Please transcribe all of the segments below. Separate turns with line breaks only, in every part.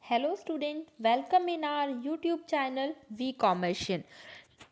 Hello student, welcome in our YouTube channel V Commercian.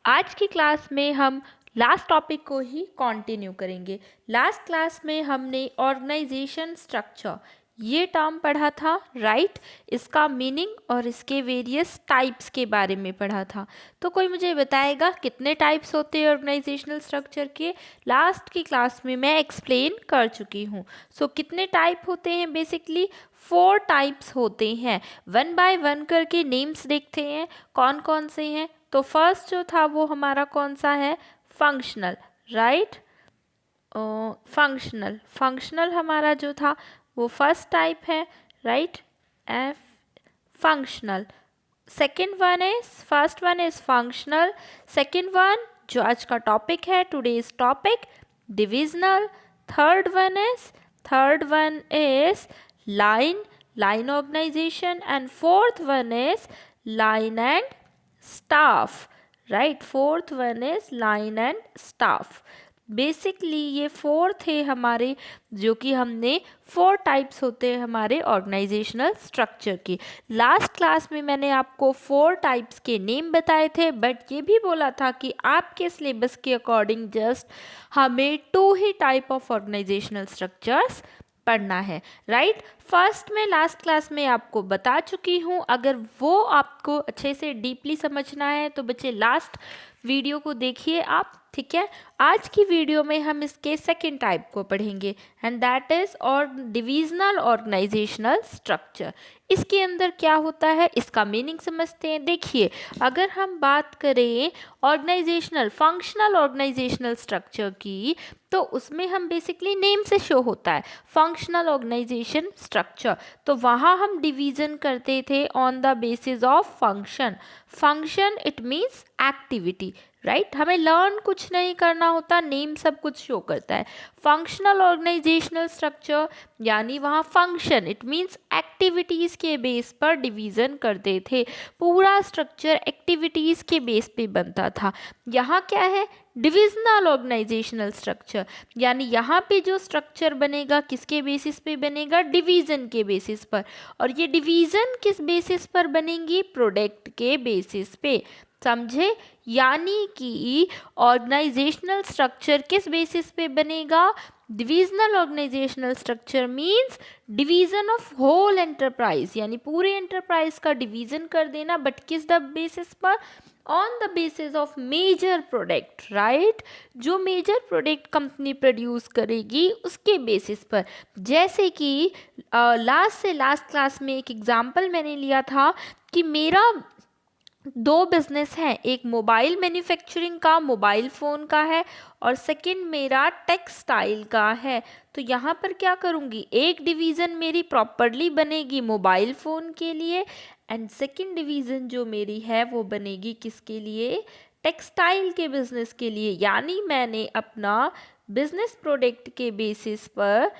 आज की class में हम लास्ट टॉपिक को ही कंटिन्यू करेंगे। लास्ट क्लास में हमने ऑर्गेनाइजेशन स्ट्रक्चर ये टर्म पढ़ा था, राइट। इसका मीनिंग और इसके वेरियस टाइप्स के बारे में पढ़ा था। तो कोई मुझे बताएगा कितने टाइप्स होते हैं ऑर्गेनाइजेशनल स्ट्रक्चर के? लास्ट की क्लास में मैं एक्सप्लेन कर चुकी हूँ। सो कितने टाइप होते हैं? बेसिकली 4 टाइप्स होते हैं। वन बाय वन करके नेम्स देखते हैं कौन कौन से हैं। तो फर्स्ट जो था वो हमारा कौन सा है? Functional, right. फंक्शनल हमारा जो था वो फर्स्ट टाइप है, right. F functional. First one is functional. Second one जो आज का टॉपिक है, today's topic, divisional. Third one is line organization and fourth one is line and staff, right. Fourth one is line and staff. Basically ये 4 थे हमारे, जो कि हमने 4 टाइप्स होते हैं हमारे ऑर्गेनाइजेशनल स्ट्रक्चर की। लास्ट क्लास में मैंने आपको 4 टाइप्स के नेम बताए थे, बट ये भी बोला था कि आपके सिलेबस के अकॉर्डिंग जस्ट हमें 2 ही टाइप ऑफ ऑर्गेनाइजेशनल स्ट्रक्चर्स पढ़ना है, राइट। फर्स्ट में लास्ट क्लास में आपको बता चुकी हूँ। अगर वो आपको अच्छे से डीपली समझना है तो बच्चे लास्ट वीडियो को देखिए आप, ठीक है। आज की वीडियो में हम इसके सेकेंड टाइप को पढ़ेंगे एंड दैट इज और डिविजनल ऑर्गेनाइजेशनल स्ट्रक्चर। इसके अंदर क्या होता है, इसका मीनिंग समझते हैं। देखिए, अगर हम बात करें फंक्शनल ऑर्गेनाइजेशनल स्ट्रक्चर की, तो उसमें हम बेसिकली नेम से शो होता है फंक्शनल ऑर्गेनाइजेशन स्ट्रक्चर। तो वहाँ हम डिवीजन करते थे on the basis of function it means activity, right. हमें लर्न कुछ नहीं करना होता, नेम सब कुछ शो करता है। फंक्शनल ऑर्गेनाइजेशनल स्ट्रक्चर यानी वहाँ फंक्शन इट मीन्स एक्टिविटीज़ के बेस पर डिवीज़न करते थे। पूरा स्ट्रक्चर एक्टिविटीज़ के बेस पे बनता था। यहाँ क्या है? डिविजनल ऑर्गेनाइजेशनल स्ट्रक्चर, यानी यहाँ पे जो स्ट्रक्चर बनेगा किसके बेसिस पे बनेगा? डिवीज़न के बेसिस पर। और ये डिवीज़न किस बेसिस पर बनेंगी? प्रोडक्ट के बेसिस पे, समझे। यानी कि ऑर्गेनाइजेशनल स्ट्रक्चर किस बेसिस पे बनेगा? Divisional organizational structure means division of whole enterprise, यानी पूरे एंटरप्राइज का डिवीजन कर देना, बट किस द बेसिस पर? On the basis of major product, right. जो मेजर प्रोडक्ट कंपनी प्रोड्यूस करेगी उसके बेसिस पर। जैसे कि लास्ट क्लास में एक एग्जांपल मैंने लिया था कि मेरा 2 बिजनेस हैं, एक मोबाइल मैन्युफैक्चरिंग का, मोबाइल फ़ोन का है, और सेकंड मेरा टेक्सटाइल का है। तो यहाँ पर क्या करूँगी? एक डिवीज़न मेरी प्रॉपरली बनेगी मोबाइल फ़ोन के लिए एंड सेकंड डिवीज़न जो मेरी है वो बनेगी किसके लिए? टेक्सटाइल के बिजनेस के लिए। यानी मैंने अपना बिजनेस प्रोडक्ट के बेसिस पर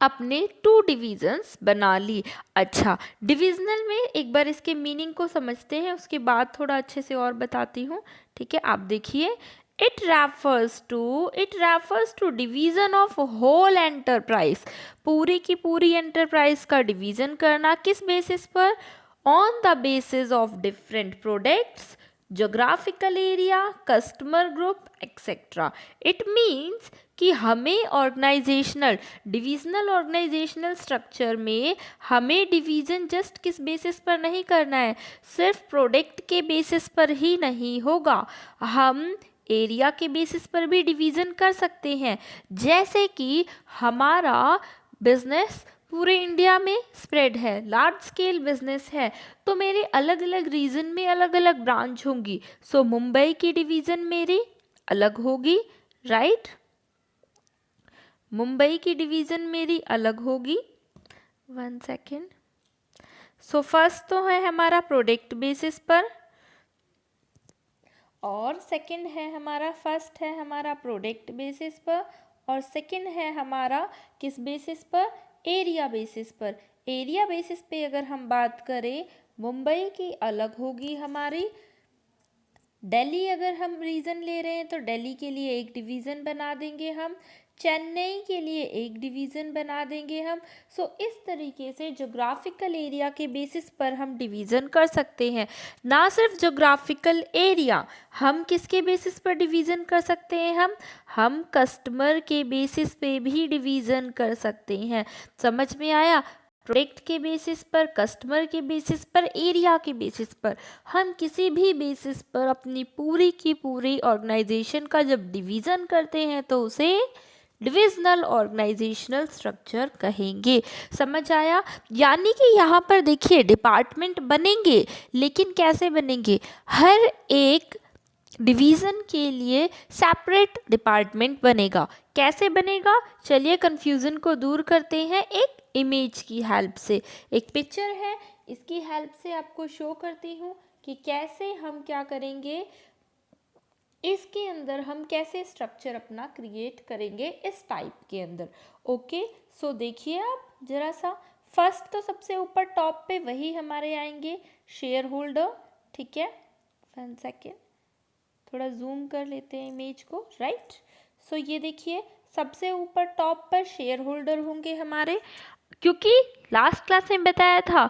अपने 2 डिविजन्स बना ली। अच्छा, डिविजनल में एक बार इसके मीनिंग को समझते हैं, उसके बाद थोड़ा अच्छे से और बताती हूँ, ठीक है। आप देखिए, it refers to division of whole enterprise. पूरी की पूरी एंटरप्राइज का डिवीजन करना किस बेसिस पर? On the basis of different products, geographical area, customer group etcetera. It means कि हमें डिविजनल ऑर्गेनाइजेशनल स्ट्रक्चर में हमें डिवीजन जस्ट किस बेसिस पर नहीं करना है, सिर्फ प्रोडक्ट के बेसिस पर ही नहीं होगा, हम एरिया के बेसिस पर भी डिवीजन कर सकते हैं। जैसे कि हमारा बिजनेस पूरे इंडिया में स्प्रेड है, लार्ज स्केल बिजनेस है, तो मेरे अलग अलग रीजन में अलग अलग ब्रांच होंगी। सो मुंबई की डिवीजन मेरी अलग होगी, राइट। मुंबई की डिवीजन मेरी अलग होगी। 1 सेकेंड। सो फर्स्ट तो है हमारा प्रोडक्ट बेसिस पर, और सेकंड है हमारा, फर्स्ट है हमारा प्रोडक्ट बेसिस पर, और सेकंड है हमारा किस बेसिस पर? एरिया बेसिस पर। एरिया बेसिस पे अगर हम बात करें, मुंबई की अलग होगी हमारी। दिल्ली अगर हम रीजन ले रहे हैं तो दिल्ली के लिए एक डिवीज़न बना देंगे हम। चेन्नई के लिए एक डिवीज़न बना देंगे हम। सो इस तरीके से जोग्राफिकल एरिया के बेसिस पर हम डिवीज़न कर सकते हैं। ना सिर्फ जोग्राफिकल एरिया, हम किसके बेसिस पर डिवीज़न कर सकते हैं? हम कस्टमर के बेसिस पे भी डिवीज़न कर सकते हैं। समझ में आया? प्रोडक्ट के बेसिस पर, कस्टमर के बेसिस पर, एरिया के बेसिस पर, हम किसी भी बेसिस पर अपनी पूरी की पूरी ऑर्गेनाइजेशन का जब डिवीज़न करते हैं तो उसे डिविजनल ऑर्गेनाइजेशनल स्ट्रक्चर कहेंगे। समझ आया? यानी कि यहाँ पर देखिए डिपार्टमेंट बनेंगे, लेकिन कैसे बनेंगे? हर एक डिवीज़न के लिए सेपरेट डिपार्टमेंट बनेगा। कैसे बनेगा? चलिए कंफ्यूजन को दूर करते हैं एक इमेज की हेल्प से। एक पिक्चर है, इसकी हेल्प से आपको शो करती हूँ कि कैसे हम क्या करेंगे, इसके अंदर हम कैसे स्ट्रक्चर अपना क्रिएट करेंगे इस टाइप के अंदर। ओके, सो देखिए आप जरा सा, फर्स्ट तो सबसे ऊपर टॉप पे वही हमारे आएंगे शेयर होल्डर। ठीक है, 1 सेकेंड, थोड़ा जूम कर लेते हैं इमेज को, राइट। सो ये देखिए सबसे ऊपर टॉप पर शेयर होल्डर होंगे हमारे, क्योंकि लास्ट क्लास में बताया था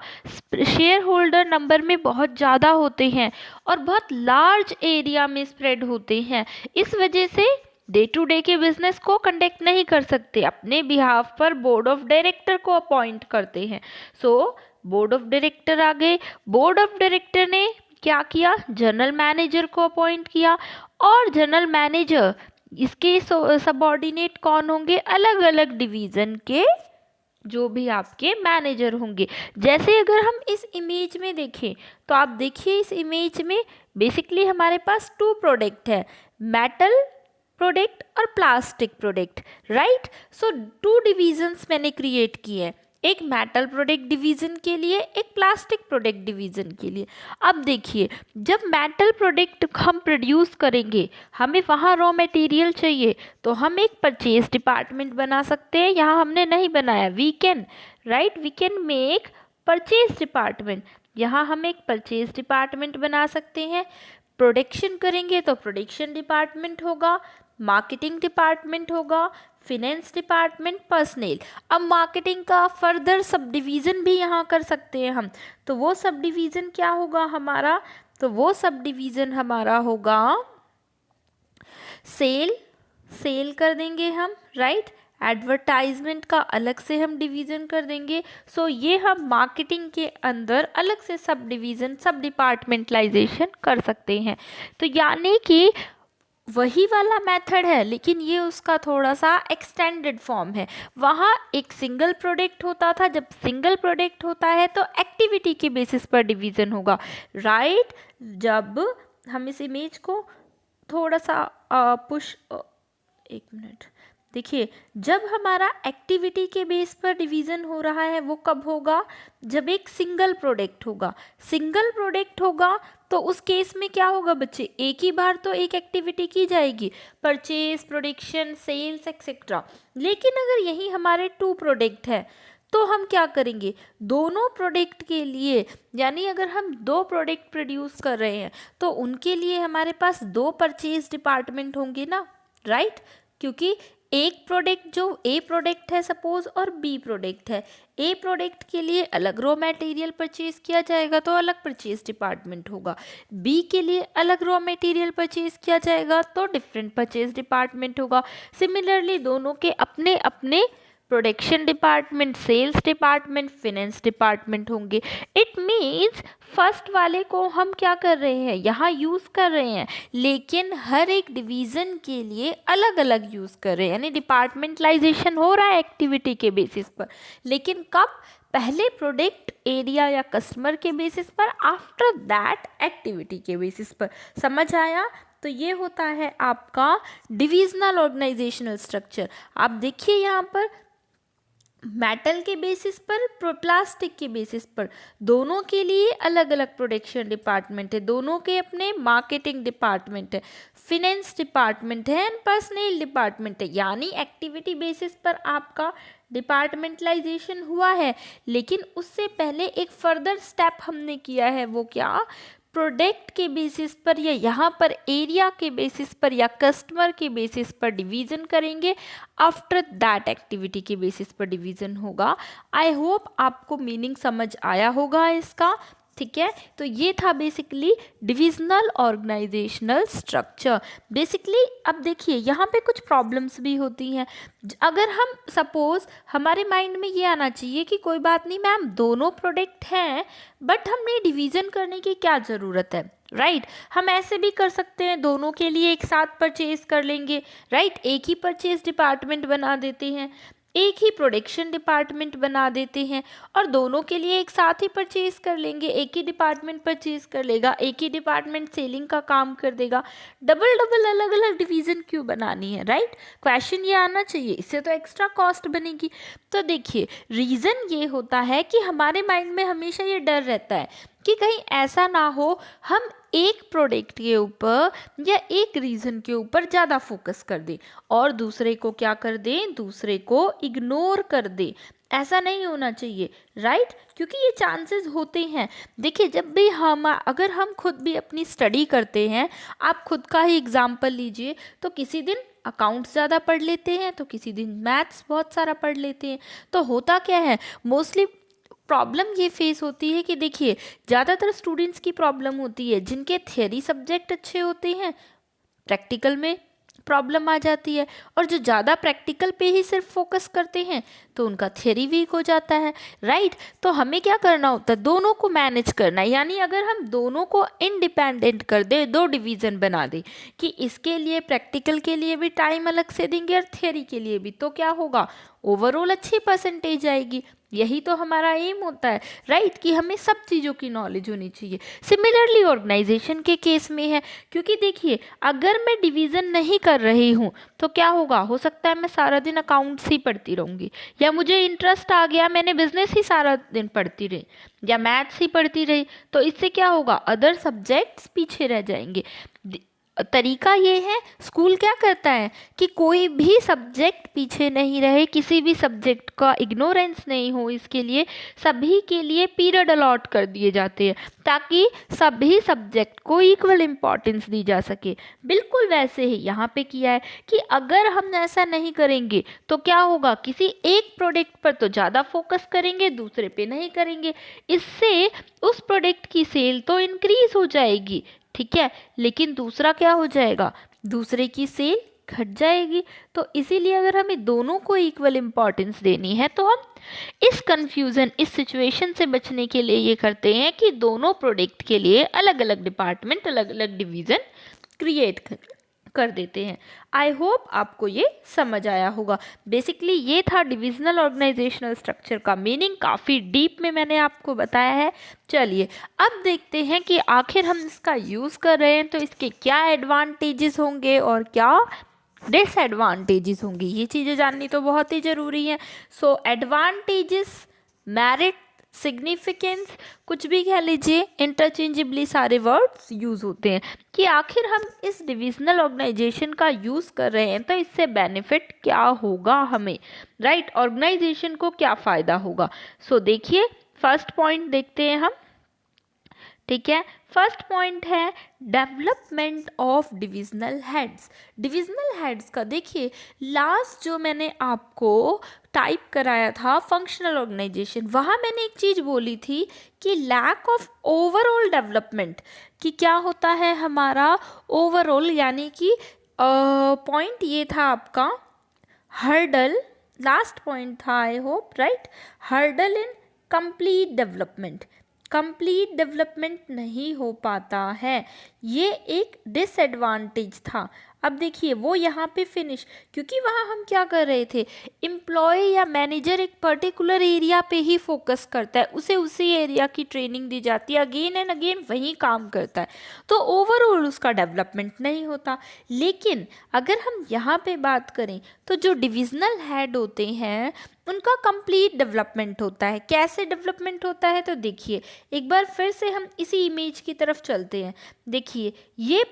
शेयर होल्डर नंबर में बहुत ज़्यादा होते हैं और बहुत लार्ज एरिया में स्प्रेड होते हैं। इस वजह से डे टू डे के बिजनेस को कंडक्ट नहीं कर सकते, अपने बिहाफ पर बोर्ड ऑफ डायरेक्टर को अपॉइंट करते हैं। सो बोर्ड ऑफ डायरेक्टर आ गए, बोर्ड ऑफ डायरेक्टर ने क्या किया? जनरल मैनेजर को अपॉइंट किया, और जनरल मैनेजर इसके सबऑर्डिनेट कौन होंगे? अलग अलग डिवीज़न के जो भी आपके मैनेजर होंगे। जैसे अगर हम इस इमेज में देखें तो आप देखिए इस इमेज में बेसिकली हमारे पास 2 प्रोडक्ट है, मेटल प्रोडक्ट और प्लास्टिक प्रोडक्ट, राइट। सो 2 डिविजन्स मैंने क्रिएट किए हैं, एक मेटल प्रोडक्ट डिवीज़न के लिए, एक प्लास्टिक प्रोडक्ट डिवीज़न के लिए। अब देखिए जब मेटल प्रोडक्ट हम प्रोड्यूस करेंगे, हमें वहाँ रॉ मटेरियल चाहिए, तो हम एक परचेज डिपार्टमेंट बना सकते हैं। यहाँ हमने नहीं बनाया, we can, right, we can make purchase department. यहाँ हम एक परचेज डिपार्टमेंट बना सकते हैं। प्रोडक्शन करेंगे तो प्रोडक्शन डिपार्टमेंट होगा, मार्केटिंग डिपार्टमेंट होगा, फिनेंस डिपार्टमेंट, पर्सनल। अब मार्केटिंग का फर्दर सब डिवीज़न भी यहाँ कर सकते हैं हम, तो वो सब डिवीज़न क्या होगा हमारा? तो वो सब डिवीज़न हमारा होगा सेल कर देंगे हम, राइट। एडवर्टाइजमेंट का अलग से हम डिवीज़न कर देंगे। सो ये हम मार्केटिंग के अंदर अलग से सब डिवीज़न, सब डिपार्टमेंटलाइजेशन कर सकते हैं। तो यानी कि वही वाला मेथड है, लेकिन ये उसका थोड़ा सा एक्सटेंडेड फॉर्म है। वहाँ एक सिंगल प्रोडक्ट होता था, जब सिंगल प्रोडक्ट होता है तो एक्टिविटी के बेसिस पर डिवीज़न होगा, राइट। जब हम इस इमेज को थोड़ा सा पुश, एक मिनट, देखिए जब हमारा एक्टिविटी के बेस पर डिवीज़न हो रहा है वो कब होगा? जब एक सिंगल प्रोडक्ट होगा। सिंगल प्रोडक्ट होगा तो उस केस में क्या होगा बच्चे? एक ही बार तो एक एक्टिविटी की जाएगी, परचेज, प्रोडक्शन, सेल्स एक्सेट्रा। लेकिन अगर यही हमारे 2 प्रोडक्ट है तो हम क्या करेंगे? दोनों प्रोडक्ट के लिए, यानी अगर हम 2 प्रोडक्ट प्रोड्यूस कर रहे हैं तो उनके लिए हमारे पास 2 परचेज डिपार्टमेंट होंगे ना, राइट। क्योंकि एक प्रोडक्ट जो ए प्रोडक्ट है सपोज और बी प्रोडक्ट है, ए प्रोडक्ट के लिए अलग रॉ मटेरियल परचेज किया जाएगा तो अलग परचेज डिपार्टमेंट होगा, बी के लिए अलग रॉ मटेरियल परचेज किया जाएगा तो डिफरेंट परचेज डिपार्टमेंट होगा। सिमिलरली दोनों के अपने अपने production department, sales department, finance department होंगे। इट मीन्स फर्स्ट वाले को हम क्या कर रहे हैं? यहाँ यूज़ कर रहे हैं, लेकिन हर एक डिवीज़न के लिए अलग अलग यूज़ कर रहे हैं, यानी डिपार्टमेंटलाइजेशन हो रहा है एक्टिविटी के बेसिस पर। लेकिन कब? पहले प्रोडक्ट एरिया या कस्टमर के बेसिस पर, आफ्टर दैट एक्टिविटी के बेसिस पर। समझ आया? तो ये होता है आपका डिविजनल ऑर्गेनाइजेशनल स्ट्रक्चर। आप देखिए यहाँ पर मेटल के बेसिस पर, प्लास्टिक के बेसिस पर, दोनों के लिए अलग अलग प्रोडक्शन डिपार्टमेंट है, दोनों के अपने मार्केटिंग डिपार्टमेंट है, फिनेंस डिपार्टमेंट है एंड पर्सनल डिपार्टमेंट है। यानी एक्टिविटी बेसिस पर आपका डिपार्टमेंटलाइजेशन हुआ है, लेकिन उससे पहले एक फर्दर स्टेप हमने किया है, वो क्या? प्रोडक्ट के बेसिस पर या यहाँ पर एरिया के बेसिस पर या कस्टमर के बेसिस पर डिवीज़न करेंगे, आफ्टर दैट एक्टिविटी के बेसिस पर डिवीज़न होगा। आई होप आपको मीनिंग समझ आया होगा इसका, ठीक है। तो ये था basically divisional organizational structure. Basically अब देखिए यहाँ पे कुछ प्रॉब्लम्स भी होती हैं। अगर हम सपोज, हमारे माइंड में ये आना चाहिए कि कोई बात नहीं मैम, दोनों प्रोडक्ट हैं बट हमें डिवीज़न करने की क्या ज़रूरत है, राइट। हम ऐसे भी कर सकते हैं, दोनों के लिए एक साथ परचेज कर लेंगे, राइट। एक ही परचेज डिपार्टमेंट बना देते हैं, एक ही प्रोडक्शन डिपार्टमेंट बना देते हैं और दोनों के लिए एक साथ ही परचेज कर लेंगे। एक ही डिपार्टमेंट परचेज कर लेगा, एक ही डिपार्टमेंट सेलिंग का काम कर देगा। डबल डबल अलग अलग डिवीज़न क्यों बनानी है, राइट। क्वेश्चन ये आना चाहिए, इससे तो एक्स्ट्रा कॉस्ट बनेगी। तो देखिए रीज़न ये होता है कि हमारे माइंड में हमेशा ये डर रहता है कि कहीं ऐसा ना हो हम एक प्रोडक्ट के ऊपर या एक रीज़न के ऊपर ज़्यादा फोकस कर दें और दूसरे को क्या कर दें, दूसरे को इग्नोर कर दें। ऐसा नहीं होना चाहिए, राइट। क्योंकि ये चांसेस होते हैं। देखिए जब भी अगर हम खुद भी अपनी स्टडी करते हैं, आप खुद का ही एग्जाम्पल लीजिए, तो किसी दिन अकाउंट्स ज़्यादा पढ़ लेते हैं तो किसी दिन मैथ्स बहुत सारा पढ़ लेते हैं। तो होता क्या है, मोस्टली प्रॉब्लम ये फेस होती है कि देखिए ज़्यादातर स्टूडेंट्स की प्रॉब्लम होती है जिनके थियरी सब्जेक्ट अच्छे होते हैं, प्रैक्टिकल में प्रॉब्लम आ जाती है, और जो ज़्यादा प्रैक्टिकल पे ही सिर्फ फोकस करते हैं तो उनका थियरी वीक हो जाता है, राइट। तो हमें क्या करना होता है, दोनों को मैनेज करना है। यानी अगर हम दोनों को इंडिपेंडेंट कर दे, दो डिवीज़न बना दे कि इसके लिए प्रैक्टिकल के लिए भी टाइम अलग से देंगे और थियरी के लिए भी, तो क्या होगा, ओवरऑल अच्छी परसेंटेज आएगी। यही तो हमारा एम होता है, राइट, कि हमें सब चीज़ों की नॉलेज होनी चाहिए। सिमिलरली ऑर्गेनाइजेशन के केस में है, क्योंकि देखिए अगर मैं डिवीज़न नहीं कर रही हूँ तो क्या होगा, हो सकता है मैं सारा दिन अकाउंट्स ही पढ़ती रहूँगी, या मुझे इंटरेस्ट आ गया मैंने बिजनेस ही सारा दिन पढ़ती रही या मैथ्स ही पढ़ती रही, तो इससे क्या होगा, अदर सब्जेक्ट्स पीछे रह जाएंगे। तरीका ये है, स्कूल क्या करता है कि कोई भी सब्जेक्ट पीछे नहीं रहे, किसी भी सब्जेक्ट का इग्नोरेंस नहीं हो, इसके लिए सभी के लिए पीरियड अलॉट कर दिए जाते हैं ताकि सभी सब्जेक्ट को इक्वल इम्पॉर्टेंस दी जा सके। बिल्कुल वैसे ही यहाँ पे किया है कि अगर हम ऐसा नहीं करेंगे तो क्या होगा, किसी एक प्रोडक्ट पर तो ज़्यादा फोकस करेंगे, दूसरे पे नहीं करेंगे। इससे उस प्रोडक्ट की सेल तो इंक्रीज हो जाएगी, ठीक है, लेकिन दूसरा क्या हो जाएगा, दूसरे की सेल घट जाएगी। तो इसीलिए अगर हमें दोनों को इक्वल इम्पॉर्टेंस देनी है तो हम इस कंफ्यूजन, इस सिचुएशन से बचने के लिए ये करते हैं कि दोनों प्रोडक्ट के लिए अलग अलग डिपार्टमेंट, अलग अलग डिवीज़न क्रिएट कर देते हैं। आई होप आपको ये समझ आया होगा। बेसिकली ये था डिविजनल ऑर्गेनाइजेशनल स्ट्रक्चर का मीनिंग, काफ़ी डीप में मैंने आपको बताया है। चलिए अब देखते हैं कि आखिर हम इसका यूज़ कर रहे हैं तो इसके क्या एडवांटेजेस होंगे और क्या डिसएडवांटेजेस होंगी। ये चीज़ें जाननी तो बहुत ही ज़रूरी है। सो एडवांटेजेस, मेरिट, सिग्निफिकेंस, कुछ भी कह लीजिए, इंटरचेंजेबली सारे वर्ड्स यूज़ होते हैं कि आखिर हम इस डिविजनल ऑर्गेनाइजेशन का यूज़ कर रहे हैं तो इससे बेनिफिट क्या होगा हमें, राइट, ऑर्गेनाइजेशन को क्या फ़ायदा होगा। सो देखिए फर्स्ट पॉइंट देखते हैं हम, ठीक है। फर्स्ट पॉइंट है development of divisional heads. Divisional heads का देखिए, लास्ट जो मैंने आपको टाइप कराया था फंक्शनल ऑर्गेनाइजेशन, वहाँ मैंने एक चीज़ बोली थी कि लैक ऑफ ओवरऑल डेवलपमेंट, कि क्या होता है हमारा ओवरऑल, यानी कि पॉइंट ये था आपका हर्डल, लास्ट पॉइंट था I hope, right, hurdle in complete development. Complete development नहीं हो पाता है, ये एक डिसएडवांटेज था। अब देखिए वो यहाँ पे फिनिश, क्योंकि वहाँ हम क्या कर रहे थे, एम्प्लॉय या मैनेजर एक पर्टिकुलर एरिया पे ही फोकस करता है, उसे उसी एरिया की ट्रेनिंग दी जाती है, अगेन एंड अगेन वही काम करता है, तो ओवरऑल उसका डेवलपमेंट नहीं होता। लेकिन अगर हम यहाँ पे बात करें तो जो डिविजनल हेड होते हैं उनका कंप्लीट डेवलपमेंट होता है। कैसे डेवलपमेंट होता है, तो देखिए एक बार फिर से हम इसी इमेज की तरफ चलते हैं। देखिए ये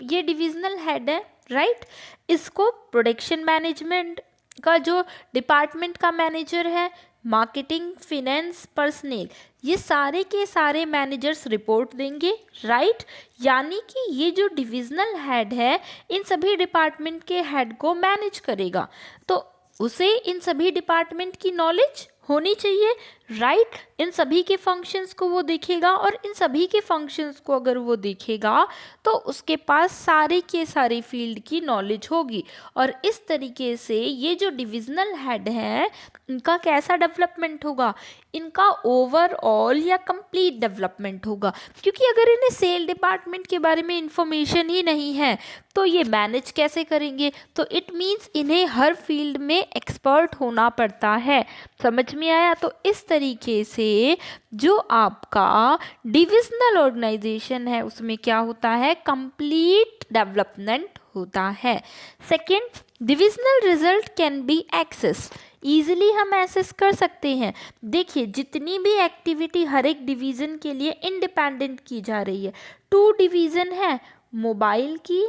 ये डिविजनल हेड है, राइट, इसको प्रोडक्शन मैनेजमेंट का जो डिपार्टमेंट का मैनेजर है, मार्केटिंग, फिनेंस, पर्सनल, ये सारे के सारे मैनेजर्स रिपोर्ट देंगे, राइट। यानी कि ये जो डिविजनल हेड है इन सभी डिपार्टमेंट के हेड को मैनेज करेगा, तो उसे इन सभी डिपार्टमेंट की नॉलेज होनी चाहिए, राइट। इन सभी के फंक्शंस को वो देखेगा, और इन सभी के फंक्शंस को अगर वो देखेगा तो उसके पास सारे के सारे फील्ड की नॉलेज होगी। और इस तरीके से ये जो डिविजनल हेड है इनका कैसा डेवलपमेंट होगा, इनका ओवरऑल या कंप्लीट डेवलपमेंट होगा। क्योंकि अगर इन्हें सेल डिपार्टमेंट के बारे में इंफॉर्मेशन ही नहीं है तो ये मैनेज कैसे करेंगे, तो इट मीन्स इन्हें हर फील्ड में एक्सपर्ट होना पड़ता है। समझ में आया। तो इस तरीके से जो आपका डिविजनल ऑर्गेनाइजेशन है उसमें क्या होता है, कंप्लीट डेवलपमेंट होता है। Second, divisional result can be access, easily हम एक्सेस कर सकते हैं। देखिए जितनी भी एक्टिविटी हर एक डिवीज़न के लिए इंडिपेंडेंट की जा रही है, 2 डिवीज़न है, मोबाइल की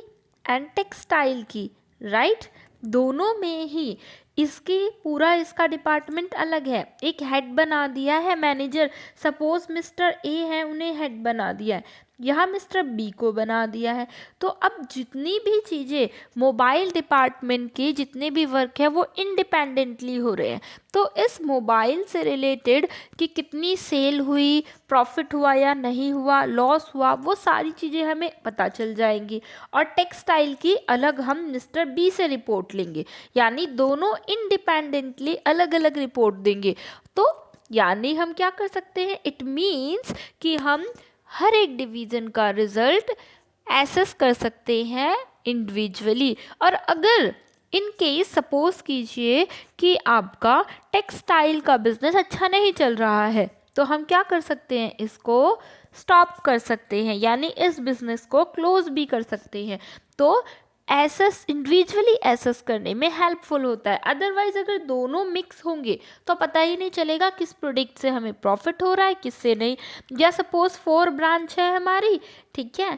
एंड टेक्सटाइल की, राइट। दोनों में ही इसका डिपार्टमेंट अलग है। एक हेड बना दिया है मैनेजर, सपोज मिस्टर ए है उन्हें हेड बना दिया है, यहाँ मिस्टर बी को बना दिया है। तो अब जितनी भी चीज़ें मोबाइल डिपार्टमेंट के जितने भी वर्क है वो इंडिपेंडेंटली हो रहे हैं। तो इस मोबाइल से रिलेटेड कि कितनी सेल हुई, प्रॉफिट हुआ या नहीं हुआ, लॉस हुआ, वो सारी चीज़ें हमें पता चल जाएंगी। और टेक्सटाइल की अलग हम मिस्टर बी से रिपोर्ट लेंगे, यानी दोनों इंडिपेंडेंटली अलग अलग रिपोर्ट देंगे। तो यानी हम क्या कर सकते हैं, इट मीन्स कि हम हर एक डिवीज़न का रिजल्ट एसेस कर सकते हैं इंडिविजुअली। और अगर इन केस सपोज कीजिए कि आपका टेक्सटाइल का बिजनेस अच्छा नहीं चल रहा है, तो हम क्या कर सकते हैं, इसको स्टॉप कर सकते हैं, यानी इस बिजनेस को क्लोज भी कर सकते हैं। तो एसेस इंडिविजुअली एसेस करने में हेल्पफुल होता है। अदरवाइज अगर दोनों मिक्स होंगे तो पता ही नहीं चलेगा किस प्रोडक्ट से हमें प्रॉफिट हो रहा है किससे नहीं। या सपोज 4 ब्रांच है हमारी, ठीक है,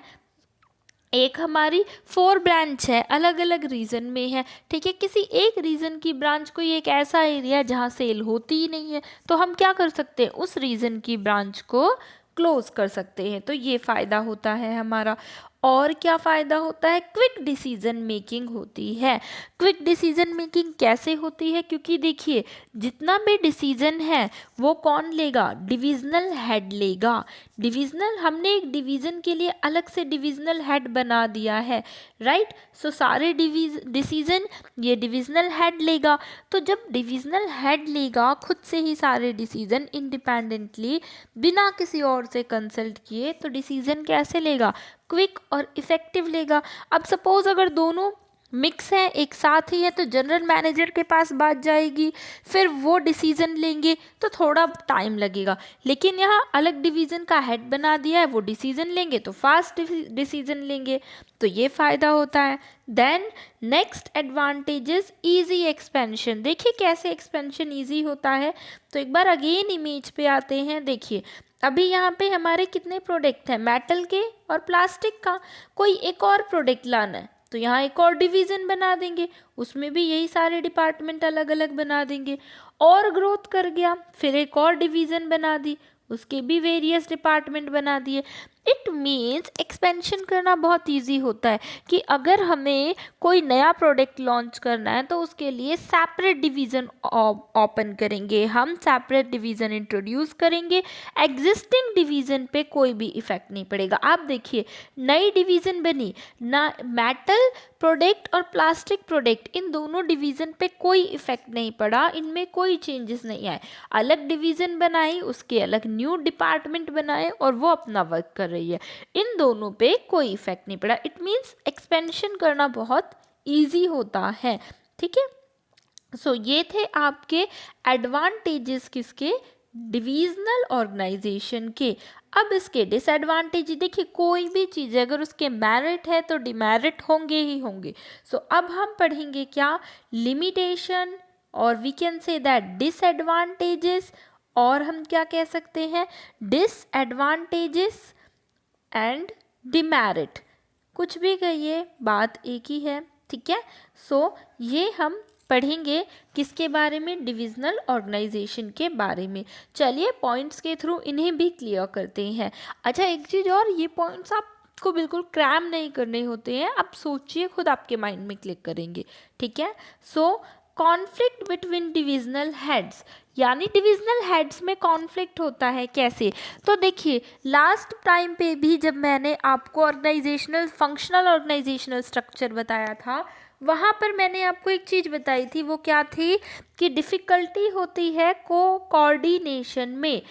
एक हमारी 4 ब्रांच है, अलग अलग रीजन में है, ठीक है। किसी एक रीजन की ब्रांच कोई एक ऐसा एरिया जहाँ सेल होती ही नहीं है, तो हम क्या कर सकते हैं, उस रीजन की ब्रांच को क्लोज कर सकते हैं। तो ये फ़ायदा होता है हमारा। और क्या फ़ायदा होता है, क्विक डिसीजन मेकिंग होती है। क्विक डिसीजन मेकिंग कैसे होती है, क्योंकि देखिए जितना भी डिसीजन है वो कौन लेगा, डिविजनल हेड लेगा। डिविजनल, हमने एक डिवीज़न के लिए अलग से डिविजनल हेड बना दिया है, राइट। सो सारे डिसीजन ये डिविजनल हेड लेगा। तो जब डिविजनल हेड लेगा खुद से ही सारे डिसीजन इंडिपेंडेंटली बिना किसी और से कंसल्ट किए, तो डिसीजन कैसे लेगा, क्विक और इफ़ेक्टिव लेगा। अब सपोज अगर दोनों मिक्स है एक साथ ही है तो जनरल मैनेजर के पास बात जाएगी, फिर वो डिसीजन लेंगे तो थोड़ा टाइम लगेगा। लेकिन यहाँ अलग डिवीज़न का हेड बना दिया है, वो डिसीजन लेंगे तो फास्ट डिसीजन लेंगे। तो ये फ़ायदा होता है। Then next advantages, easy expansion. देखिए कैसे एक्सपेंशन इजी होता है। तो एक बार अगेन इमेज पे आते हैं। देखिए अभी यहाँ पे हमारे कितने प्रोडक्ट हैं, मेटल के और प्लास्टिक का। कोई एक और प्रोडक्ट लाना है तो यहाँ एक और डिवीज़न बना देंगे, उसमें भी यही सारे डिपार्टमेंट अलग अलग बना देंगे। और ग्रोथ कर गया, फिर एक और डिवीज़न बना दी, उसके भी वेरियस डिपार्टमेंट बना दिए। इट मीन्स एक्सपेंशन करना बहुत इजी होता है कि अगर हमें कोई नया प्रोडक्ट लॉन्च करना है तो उसके लिए सेपरेट डिवीज़न ओपन करेंगे, हम सेपरेट डिवीज़न इंट्रोड्यूस करेंगे। एग्जिस्टिंग डिवीज़न पे कोई भी इफेक्ट नहीं पड़ेगा। आप देखिए नई डिवीज़न बनी ना, मेटल प्रोडक्ट और प्लास्टिक प्रोडक्ट इन दोनों डिवीज़न पे कोई इफेक्ट नहीं पड़ा, इनमें कोई चेंजेस नहीं आए। अलग डिवीज़न बनाई, उसके अलग न्यू डिपार्टमेंट बनाए और वो अपना वर्क कर रही है, इन दोनों पे कोई इफेक्ट नहीं पड़ा। इट मीन्स एक्सपेंशन करना बहुत इजी होता है, ठीक है। सो ये थे आपके एडवांटेजेस किसके, डिविजनल ऑर्गेनाइजेशन के। अब इसके डिसएडवांटेज देखिए, कोई भी चीज़ अगर उसके मेरिट है तो डिमेरिट होंगे ही होंगे। सो अब हम पढ़ेंगे क्या, लिमिटेशन, और we can say that disadvantages, और हम क्या कह सकते हैं, डिसएडवांटेजेस एंड डिमेरिट। कुछ भी कहिए बात एक ही है, ठीक है। सो ये हम पढ़ेंगे किसके बारे में, डिविजनल ऑर्गेनाइजेशन के बारे में। चलिए पॉइंट्स के थ्रू इन्हें भी क्लियर करते हैं। अच्छा एक चीज़ और, ये पॉइंट्स आपको बिल्कुल क्रैम नहीं करने होते हैं, आप सोचिए खुद, आपके माइंड में क्लिक करेंगे, ठीक है। सो कॉन्फ्लिक्ट बिटवीन डिविजनल हेड्स, यानी डिविजनल हेड्स में कॉन्फ्लिक्ट होता है कैसे। तो देखिए लास्ट टाइम पे भी जब मैंने आपको ऑर्गेनाइजेशनल फंक्शनल ऑर्गेनाइजेशनल स्ट्रक्चर बताया था, वहाँ पर मैंने आपको एक चीज़ बताई थी, वो क्या थी कि डिफ़िकल्टी होती है कोऑर्डिनेशन में।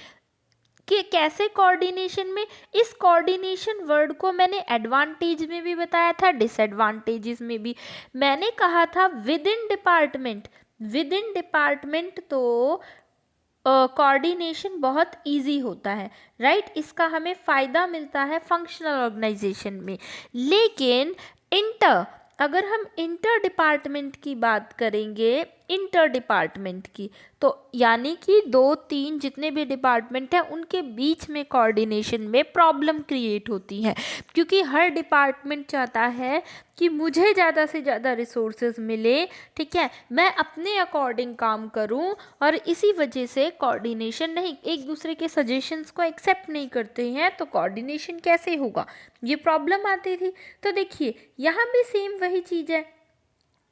कि कैसे कोऑर्डिनेशन में, इस कोऑर्डिनेशन वर्ड को मैंने एडवांटेज में भी बताया था, डिसएडवांटेजेस में भी। मैंने कहा था with in department, with in department तो कोऑर्डिनेशन बहुत इजी होता है, राइट, इसका हमें फ़ायदा मिलता है फंक्शनल ऑर्गेनाइजेशन में। लेकिन इंटर, अगर हम इंटर डिपार्टमेंट की बात करेंगे, इंटर डिपार्टमेंट की, तो यानी कि 2-3 जितने भी डिपार्टमेंट हैं उनके बीच में कोऑर्डिनेशन में प्रॉब्लम क्रिएट होती है, क्योंकि हर डिपार्टमेंट चाहता है कि मुझे ज़्यादा से ज़्यादा रिसोर्सेज मिले, ठीक है, मैं अपने अकॉर्डिंग काम करूं, और इसी वजह से कोऑर्डिनेशन नहीं, एक दूसरे के सजेशंस को एक्सेप्ट नहीं करते हैं, तो कोऑर्डिनेशन कैसे होगा, ये प्रॉब्लम आती थी। तो देखिए यहाँ भी सेम वही चीज़ है,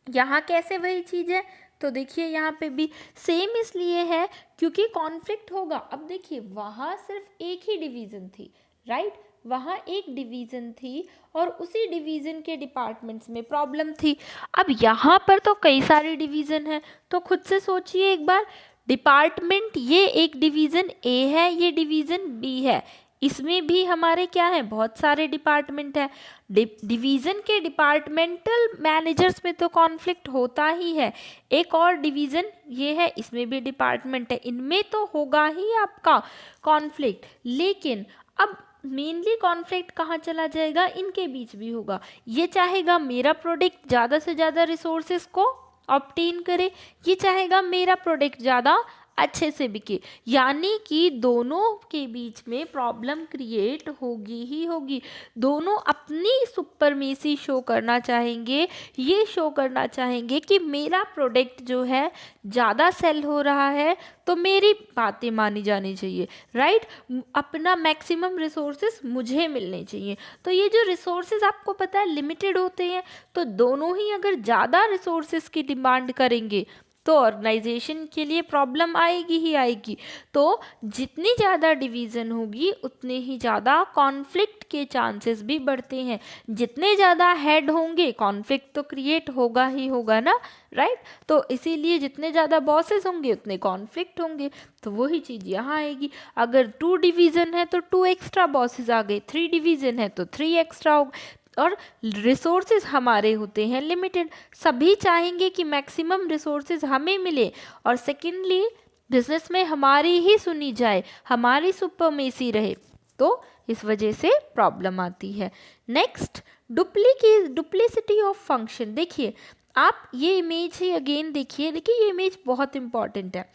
यहाँ कैसे वही चीज़ है, तो देखिए यहाँ पे भी सेम इसलिए है क्योंकि कॉन्फ्लिक्ट होगा। अब देखिए वहाँ सिर्फ एक ही डिवीज़न थी, राइट, वहाँ एक डिवीज़न थी और उसी डिवीज़न के डिपार्टमेंट्स में प्रॉब्लम थी। अब यहाँ पर तो कई सारे डिवीज़न हैं, तो खुद से सोचिए एक बार, डिपार्टमेंट ये एक डिवीज़न ए है, ये डिवीज़न बी है, इसमें भी हमारे क्या है, बहुत सारे डिपार्टमेंट है। डिवीज़न के डिपार्टमेंटल मैनेजर्स में तो कॉन्फ्लिक्ट होता ही है, एक और डिवीज़न ये है, इसमें भी डिपार्टमेंट है, इनमें तो होगा ही आपका कॉन्फ्लिक्ट। लेकिन अब मेनली कॉन्फ्लिक्ट कहाँ चला जाएगा, इनके बीच भी होगा। ये चाहेगा मेरा प्रोडक्ट ज़्यादा से ज़्यादा रिसोर्सेज को ऑब्टेन करे, ये चाहेगा मेरा प्रोडक्ट ज़्यादा अच्छे से बिके, यानी कि दोनों के बीच में प्रॉब्लम क्रिएट होगी ही होगी। दोनों अपनी सुपरमेसी शो करना चाहेंगे, ये शो करना चाहेंगे कि मेरा प्रोडक्ट जो है ज़्यादा सेल हो रहा है, तो मेरी बातें मानी जानी चाहिए, राइट, अपना मैक्सिमम रिसोर्सेज मुझे मिलने चाहिए। तो ये जो रिसोर्सेज आपको पता है लिमिटेड होते हैं, तो दोनों ही अगर ज़्यादा रिसोर्सेज की डिमांड करेंगे तो ऑर्गेनाइजेशन के लिए प्रॉब्लम आएगी ही आएगी। तो जितनी ज़्यादा डिवीज़न होगी उतने ही ज़्यादा कॉन्फ्लिक्ट के चांसेस भी बढ़ते हैं। जितने ज़्यादा हेड होंगे कॉन्फ्लिक्ट तो क्रिएट होगा ही होगा ना, राइट। तो इसीलिए जितने ज़्यादा बॉसेस होंगे उतने कॉन्फ्लिक्ट होंगे। तो वही चीज़ यहाँ आएगी, अगर 2 डिवीज़न है तो 2 एक्स्ट्रा बॉसेस आ गए, 3 डिवीज़न है तो 3 एक्स्ट्रा हो, और रिसोर्सेज हमारे होते हैं लिमिटेड, सभी चाहेंगे कि मैक्सिमम रिसोर्सेज हमें मिले, और सेकेंडली बिजनेस में हमारी ही सुनी जाए, हमारी सुपरमेसी रहे, तो इस वजह से प्रॉब्लम आती है। Next, duplicity of function. देखिए आप ये इमेज ही अगेन देखिए, देखिए ये इमेज बहुत इंपॉर्टेंट है,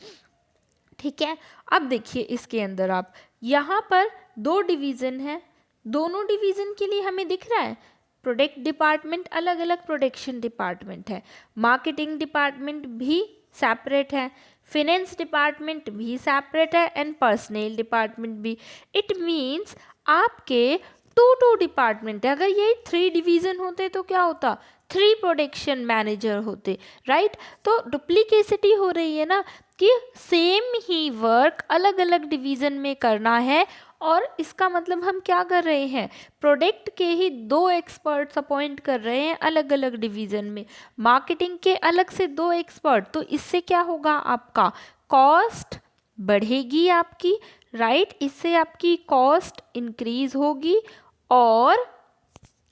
ठीक है। अब देखिए इसके अंदर आप यहाँ पर 2 डिवीज़न है, दोनों डिवीज़न के लिए हमें दिख रहा है प्रोडक्ट डिपार्टमेंट अलग अलग प्रोडक्शन डिपार्टमेंट है, मार्केटिंग डिपार्टमेंट भी सेपरेट है, फिनेंस डिपार्टमेंट भी सेपरेट है, एंड पर्सनल डिपार्टमेंट भी। इट मीन्स आपके 2 डिपार्टमेंट है। अगर ये 3 डिवीज़न होते तो क्या होता, 3 प्रोडक्शन मैनेजर होते, राइट। तो डुप्लीकेसिटी हो रही है ना, कि सेम ही वर्क अलग अलग डिवीज़न में करना है, और इसका मतलब हम क्या कर रहे हैं, प्रोडक्ट के ही 2 एक्सपर्ट्स अपॉइंट कर रहे हैं अलग अलग डिवीज़न में, मार्केटिंग के अलग से 2 एक्सपर्ट। तो इससे क्या होगा, आपका कॉस्ट बढ़ेगी आपकी, राइट, इससे आपकी कॉस्ट इंक्रीज होगी, और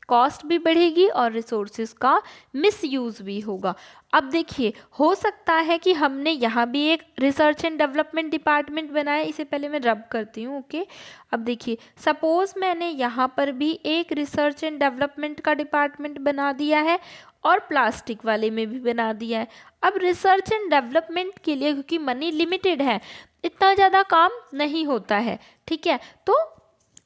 कॉस्ट भी बढ़ेगी और रिसोर्सेज का मिसयूज़ भी होगा। अब देखिए हो सकता है कि हमने यहाँ भी एक रिसर्च एंड डेवलपमेंट डिपार्टमेंट बनाया, इसे पहले मैं रब करती हूँ, ओके। अब देखिए सपोज़ मैंने यहाँ पर भी एक रिसर्च एंड डेवलपमेंट का डिपार्टमेंट बना दिया है, और प्लास्टिक वाले में भी बना दिया है। अब रिसर्च एंड डेवलपमेंट के लिए क्योंकि मनी लिमिटेड है, इतना ज़्यादा काम नहीं होता है, ठीक है, तो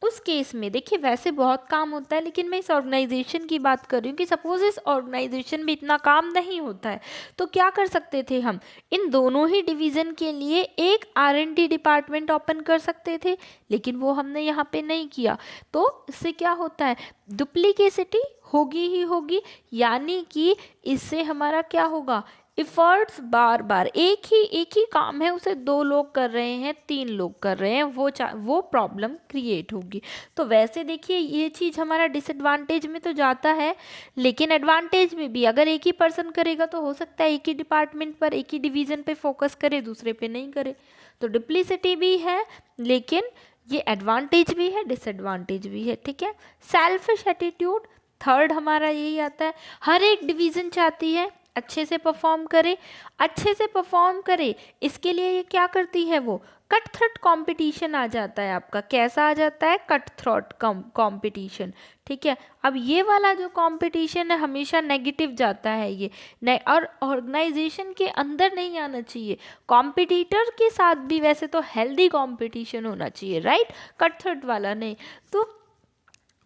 उस केस में देखिए वैसे बहुत काम होता है, लेकिन मैं इस ऑर्गेनाइजेशन की बात कर रही हूँ कि सपोज इस ऑर्गेनाइजेशन में इतना काम नहीं होता है, तो क्या कर सकते थे हम, इन दोनों ही डिवीज़न के लिए एक R&D डिपार्टमेंट ओपन कर सकते थे, लेकिन वो हमने यहाँ पे नहीं किया। तो इससे क्या होता है, डुप्लीकेसिटी होगी ही होगी, यानी कि इससे हमारा क्या होगा, इफर्ट्स बार बार एक ही काम है उसे 2 लोग कर रहे हैं, 3 लोग कर रहे हैं, वो प्रॉब्लम क्रिएट होगी। तो वैसे देखिए ये चीज़ हमारा डिसएडवांटेज में तो जाता है, लेकिन एडवांटेज में भी अगर एक ही पर्सन करेगा तो हो सकता है एक ही डिपार्टमेंट पर, एक ही डिवीज़न पे फोकस करे, दूसरे पे नहीं करे। तो डुप्लीसिटी भी है, लेकिन ये एडवांटेज भी है, डिसएडवांटेज भी है। ठीक है, सेल्फिश एटीट्यूड थर्ड हमारा यही आता है। हर एक डिवीज़न चाहती है अच्छे से परफॉर्म करे, अच्छे से परफॉर्म करे, इसके लिए ये क्या करती है, वो कट थ्रोट कंपटीशन आ जाता है आपका। कैसा आ जाता है, कट थ्रोट कंपटीशन। ठीक है, अब ये वाला जो कंपटीशन है हमेशा नेगेटिव जाता है ये और ऑर्गेनाइजेशन के अंदर नहीं आना चाहिए। कॉम्पिटिटर के साथ भी वैसे तो हेल्दी कंपटीशन होना चाहिए, राइट, कट थ्रोट वाला नहीं। तो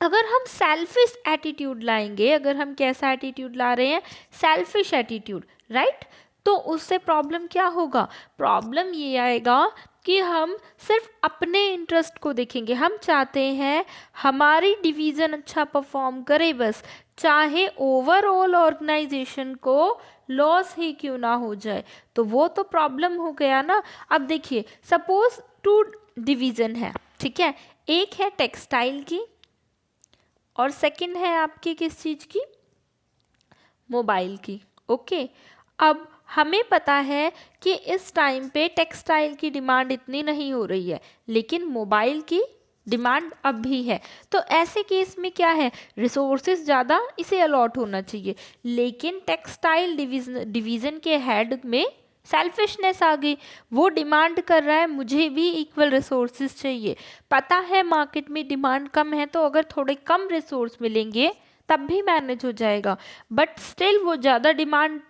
अगर हम सेल्फिश एटीट्यूड लाएंगे, अगर हम कैसा एटीट्यूड ला रहे हैं, सेल्फिश एटीट्यूड, राइट, तो उससे प्रॉब्लम क्या होगा, प्रॉब्लम ये आएगा कि हम सिर्फ अपने इंटरेस्ट को देखेंगे। हम चाहते हैं हमारी डिवीज़न अच्छा परफॉर्म करे बस, चाहे ओवरऑल ऑर्गेनाइजेशन को लॉस ही क्यों ना हो जाए। तो वो तो प्रॉब्लम हो गया ना। अब देखिए सपोज 2 डिवीज़न है, ठीक है, एक है टेक्सटाइल की और सेकंड है आपकी किस चीज़ की, मोबाइल की। ओके, अब हमें पता है कि इस टाइम पे टेक्सटाइल की डिमांड इतनी नहीं हो रही है, लेकिन मोबाइल की डिमांड अब भी है। तो ऐसे केस में क्या है, रिसोर्सेज ज़्यादा इसे अलॉट होना चाहिए, लेकिन टेक्सटाइल डिवीज़न के हेड में सेल्फिशनेस आ गई। वो डिमांड कर रहा है मुझे भी इक्वल रिसोर्सेज चाहिए। पता है मार्केट में डिमांड कम है, तो अगर थोड़े कम रिसोर्स मिलेंगे तब भी मैनेज हो जाएगा, बट स्टिल वो ज़्यादा डिमांड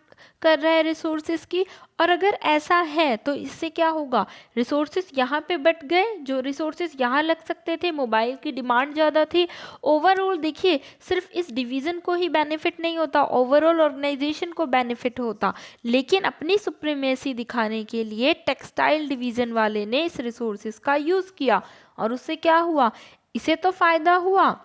कर रहा है रिसोर्सेज की। और अगर ऐसा है तो इससे क्या होगा, रिसोर्सेज यहाँ पे बट गए, जो रिसोर्सेज यहाँ लग सकते थे, मोबाइल की डिमांड ज़्यादा थी। ओवरऑल देखिए सिर्फ इस डिवीज़न को ही बेनिफिट नहीं होता, ओवरऑल ऑर्गेनाइजेशन को बेनिफिट होता, लेकिन अपनी सुप्रीमेसी दिखाने के लिए टेक्सटाइल डिवीज़न वाले ने इस रिसोर्सेज का यूज़ किया, और उससे क्या हुआ, इसे तो फ़ायदा हुआ,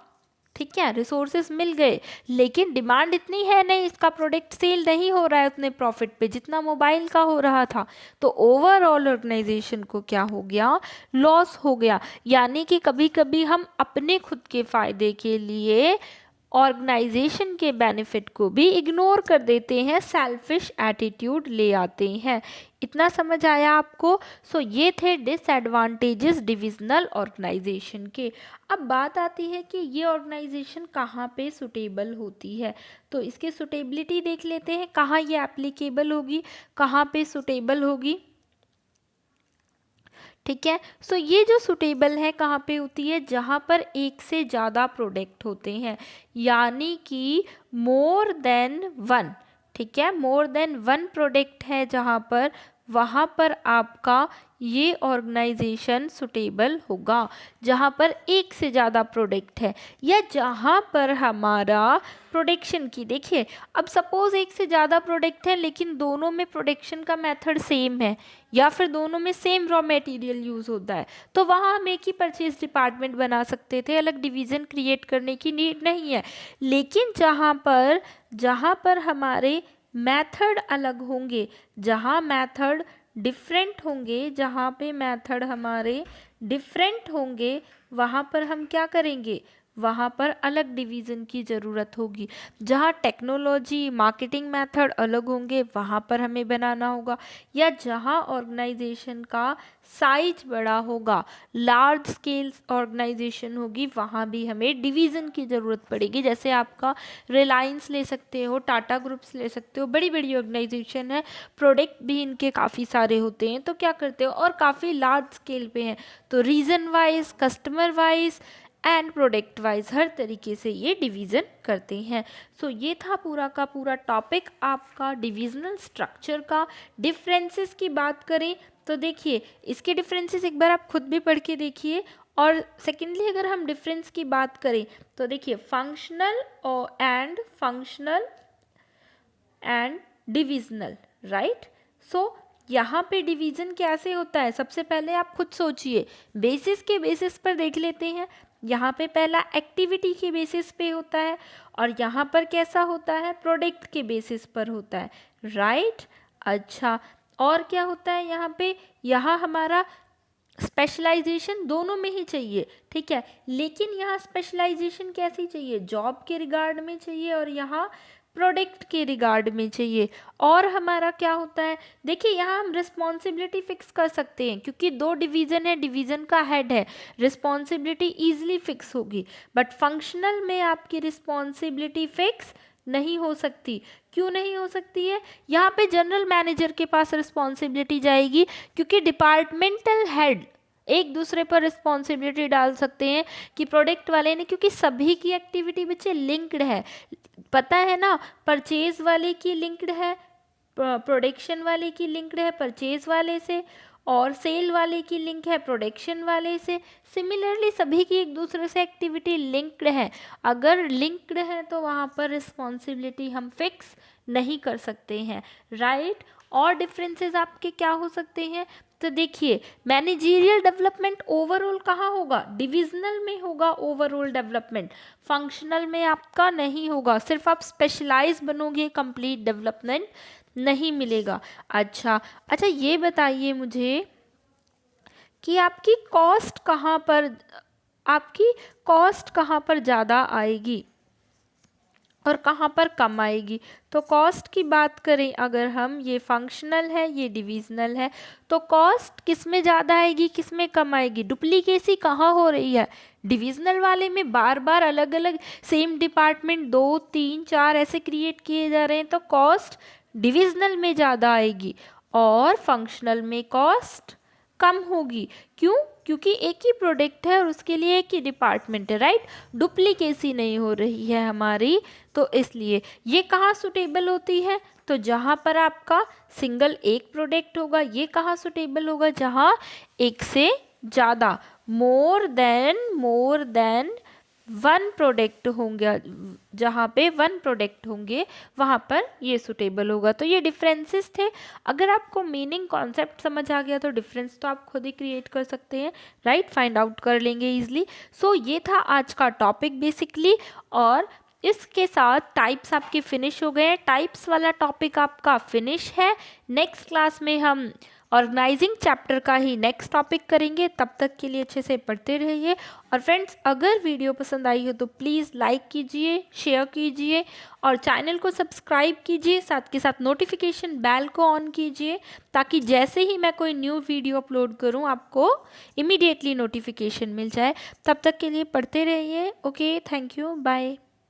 ठीक है, रिसोर्सेज मिल गए, लेकिन डिमांड इतनी है नहीं, इसका प्रोडक्ट सेल नहीं हो रहा है उतने प्रॉफिट पे जितना मोबाइल का हो रहा था। तो ओवरऑल ऑर्गेनाइजेशन को क्या हो गया, लॉस हो गया। यानी कि कभी कभी हम अपने खुद के फायदे के लिए ऑर्गेनाइजेशन के बेनिफिट को भी इग्नोर कर देते हैं, सेल्फिश एटीट्यूड ले आते हैं। इतना समझ आया आपको। सो ये थे डिसएडवांटेजेस डिविजनल ऑर्गेनाइजेशन के। अब बात आती है कि ये ऑर्गेनाइजेशन कहाँ पे सुटेबल होती है, तो इसके सुटेबिलिटी देख लेते हैं, कहाँ ये एप्लीकेबल होगी, कहाँ पे सुटेबल होगी। ठीक है, सो ये जो सुटेबल है कहाँ पे होती है, जहाँ पर एक से ज़्यादा प्रोडक्ट होते हैं, यानी कि मोर देन वन। ठीक है, मोर देन वन प्रोडक्ट है जहाँ पर, वहाँ पर आपका ये ऑर्गेनाइजेशन सुटेबल होगा। जहाँ पर एक से ज़्यादा प्रोडक्ट है, या जहाँ पर हमारा प्रोडक्शन की, देखिए अब सपोज एक से ज़्यादा प्रोडक्ट है लेकिन दोनों में प्रोडक्शन का मेथड सेम है, या फिर दोनों में सेम रॉ मटेरियल यूज़ होता है, तो वहाँ हम एक ही परचेज डिपार्टमेंट बना सकते थे, अलग डिवीज़न क्रिएट करने की नीड नहीं है। लेकिन जहाँ पर हमारे मेथड अलग होंगे, जहाँ मेथड डिफरेंट होंगे, जहाँ पे मेथड हमारे डिफरेंट होंगे, वहाँ पर हम क्या करेंगे, वहाँ पर अलग डिवीज़न की ज़रूरत होगी। जहाँ टेक्नोलॉजी मार्केटिंग मेथड अलग होंगे, वहाँ पर हमें बनाना होगा। या जहाँ ऑर्गेनाइजेशन का साइज बड़ा होगा, लार्ज स्केल ऑर्गेनाइजेशन होगी, वहाँ भी हमें डिवीज़न की ज़रूरत पड़ेगी। जैसे आपका रिलायंस ले सकते हो, टाटा ग्रुप्स ले सकते हो, बड़ी बड़ी ऑर्गेनाइजेशन है, प्रोडक्ट भी इनके काफ़ी सारे होते हैं, तो क्या करते हो, और काफ़ी लार्ज स्केल पे हैं, तो region wise, customer wise and product wise हर तरीके से ये डिवीज़न करते हैं। सो ये था पूरा का पूरा टॉपिक आपका डिविजनल स्ट्रक्चर का। डिफरेंसेस की बात करें तो देखिए इसके डिफरेंसेस एक बार आप खुद भी पढ़ के देखिए, और सेकेंडली अगर हम डिफरेंस की बात करें तो देखिए फंक्शनल एंड डिविजनल, राइट। सो यहाँ पे डिवीजन कैसे होता है, सबसे पहले आप खुद सोचिए, बेसिस के बेसिस पर देख लेते हैं। यहाँ पे पहला एक्टिविटी के बेसिस पे होता है और यहाँ पर कैसा होता है, प्रोडक्ट के बेसिस पर होता है, राइट। अच्छा, और क्या होता है यहाँ पे, यहाँ हमारा स्पेशलाइजेशन दोनों में ही चाहिए, ठीक है, लेकिन यहाँ स्पेशलाइजेशन कैसी चाहिए, जॉब के रिगार्ड में चाहिए और यहाँ प्रोडक्ट के रिगार्ड में चाहिए। और हमारा क्या होता है, देखिए यहाँ हम रिस्पॉन्सिबिलिटी फिक्स कर सकते हैं क्योंकि दो डिवीज़न है, डिवीज़न का हेड है, रिस्पॉन्सिबिलिटी ईजिली फिक्स होगी। बट फंक्शनल में आपकी रिस्पॉन्सिबिलिटी फिक्स नहीं हो सकती। क्यों नहीं हो सकती है, यहाँ पे जनरल मैनेजर के पास रिस्पॉन्सिबिलिटी जाएगी क्योंकि डिपार्टमेंटल हेड एक दूसरे पर रिस्पॉन्सिबिलिटी डाल सकते हैं कि प्रोडक्ट वाले ने, क्योंकि सभी की एक्टिविटी बच्चे लिंक्ड है, पता है ना, परचेज वाले की लिंक्ड है, प्रोडक्शन वाले की लिंक्ड है परचेज वाले से, और सेल वाले की लिंक है प्रोडक्शन वाले से। सिमिलरली सभी की एक दूसरे से एक्टिविटी लिंक्ड है, अगर लिंक्ड है तो वहाँ पर रिस्पॉन्सिबिलिटी हम फिक्स नहीं कर सकते हैं, राइट। और डिफरेंसेस आपके क्या हो सकते हैं, तो देखिए मैनेजरियल डेवलपमेंट ओवरऑल कहाँ होगा, डिविजनल में होगा ओवरऑल डेवलपमेंट, फंक्शनल में आपका नहीं होगा, सिर्फ आप स्पेशलाइज बनोगे, कंप्लीट डेवलपमेंट नहीं मिलेगा। अच्छा, ये बताइए मुझे कि आपकी कॉस्ट कहाँ पर ज़्यादा आएगी और कहाँ पर कम आएगी। तो कॉस्ट की बात करें अगर हम, ये फंक्शनल है ये डिविजनल है, तो कॉस्ट किस में ज़्यादा आएगी किस में कम आएगी, डुप्लीकेसी कहाँ हो रही है, डिविजनल वाले में बार बार अलग अलग सेम डिपार्टमेंट 2 3 4 ऐसे क्रिएट किए जा रहे हैं, तो कॉस्ट डिविजनल में ज़्यादा आएगी और फंक्शनल में कॉस्ट कम होगी। क्यों, क्योंकि एक ही प्रोडक्ट है और उसके लिए एक ही डिपार्टमेंट है, राइट, डुप्लीकेसी नहीं हो रही है हमारी, तो इसलिए ये कहाँ सुटेबल होती है, तो जहाँ पर आपका सिंगल एक प्रोडक्ट होगा, ये कहाँ सुटेबल होगा, जहाँ एक से ज़्यादा मोर देन वन प्रोडक्ट होंगे, जहाँ पे वन प्रोडक्ट होंगे वहाँ पर ये सुटेबल होगा। तो ये डिफरेंसेस थे, अगर आपको मीनिंग कॉन्सेप्ट समझ आ गया तो डिफरेंस तो आप खुद ही क्रिएट कर सकते हैं, राइट, फाइंड आउट कर लेंगे इजली। सो ये था आज का टॉपिक बेसिकली, और इसके साथ टाइप्स आपके फिनिश हो गए हैं, टाइप्स वाला टॉपिक आपका फिनिश है। नेक्स्ट क्लास में हम ऑर्गेनाइजिंग चैप्टर का ही नेक्स्ट टॉपिक करेंगे, तब तक के लिए अच्छे से पढ़ते रहिए। और फ्रेंड्स अगर वीडियो पसंद आई हो तो प्लीज़ लाइक कीजिए, शेयर कीजिए और चैनल को सब्सक्राइब कीजिए, साथ के साथ नोटिफिकेशन बेल को ऑन कीजिए ताकि जैसे ही मैं कोई न्यू वीडियो अपलोड करूं आपको इमीडिएटली नोटिफिकेशन मिल जाए। तब तक के लिए पढ़ते रहिए। Okay, thank you, bye.